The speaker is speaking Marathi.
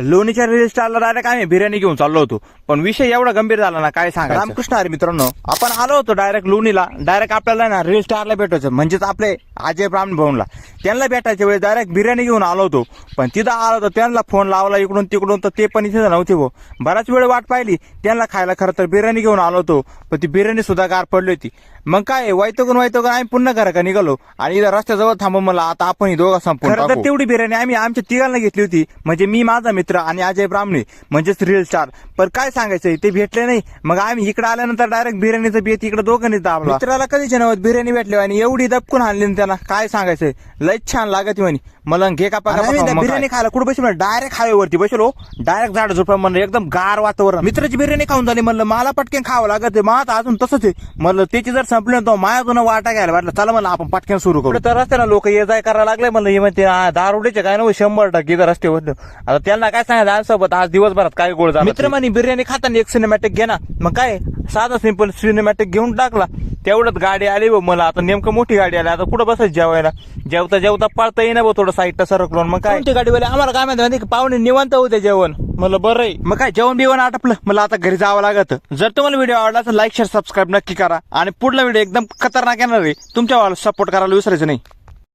लोणीच्या रील स्टारला डायरेक्ट आम्ही बिर्याणी घेऊन चाललो होतो, पण विषय एवढा गंभीर झाला ना काय सांगा. रामकृष्ण हरी मित्रांनो, आपण आलो होतो डायरेक्ट लोणीला. डायरेक्ट आपल्याला ना रील स्टारला भेटायचं, म्हणजेच आपले अजय ब्राह्मण भाऊंना. त्यांना भेटायच्या वेळेस डायरेक्ट बिर्याणी घेऊन आलो होतो, पण तिथं आलो तर त्यांना फोन लावला इकडून तिकडून, तर ते पण इथे नव्हते भाऊ. बराच वेळ वाट पाहिली त्यांना खायला. खरं तर बिर्याणी घेऊन आलो होतो, पण ती बिर्याणी सुद्धा गार पडली होती. मग काय वैतकून आम्ही पुन्हा घराकडे निघालो आणि इथं रस्त्याजवळ थांबून मला आता आपण दोघं संपून. खरं तर तेवढी बिर्याणी आम्ही आमच्या तिघांना घेतली होती, म्हणजे मी, माझा मित्र आणि अजय ब्राह्मणे म्हणजेच रील स्टार. पण काय सांगायचं ते भेटले नाही. मग आम्ही इकडे आल्यानंतर डायरेक्ट बिर्याणीचं बेत इकडे दोघांनी दाबला. मित्राला कधीच नव्हत बिर्याणी भेटली आणि एवढी दबकून आणली त्यांना काय सांगायचंय. लयच छान लागत म्हणे. मला घे का बिर्याणी खायला कुठे बसलो, डायरेक्ट हायवेवरती बसलो. डायरेक्ट झाड झोपा म्हणलं, एकदम गार वातावरण. मित्राची बिर्याणी खाऊन झाली. म्हणलं मला पटकन खावं लागत, माझं अजून तसंच आहे. म्हणलं त्याची जर संपली तर माझ्यातून वाटा घ्यायला वाटलं. चला म्हणलं आपण पटकन सुरू करू. तर रस्त्याला लोक ये जाय करायला लागले. म्हणलं हे म्हणते दारुडीचे काय नव्हतं 100% इथं रस्त्यावर. आता त्यांना काय सांगायचं आजसोबत आज दिवसभरात काय गोळ झाला. मित्र म्हणे बिर्याणी खाताना एक सिनेमॅटिक घे ना. मग काय साधा सिंपल सिनेमॅटिक घेऊन टाकला. तेवढ्यात गाडी आली मला. आता नेमकं मोठी गाडी आली. आता कुठं बसायचं जेवायला. जेवता जेवता पळता येईना भाऊ थोडं साईडला सरकलो. मग काय गाडीवाले आम्हाला काय माहिती पाहुणे निवांत होते जेवण. म्हणलं बरं आहे. मग काय जेवण बिवण आटपलं. मला आता घरी जावं लागत. जर तुम्हाला व्हिडिओ आवडला तर लाईक शेअर सबस्क्राईब नक्की करा. आणि पुढला व्हिडिओ एकदम खतरनाक येणार आहे. तुमच्या सपोर्ट करायला विसरायचं नाही.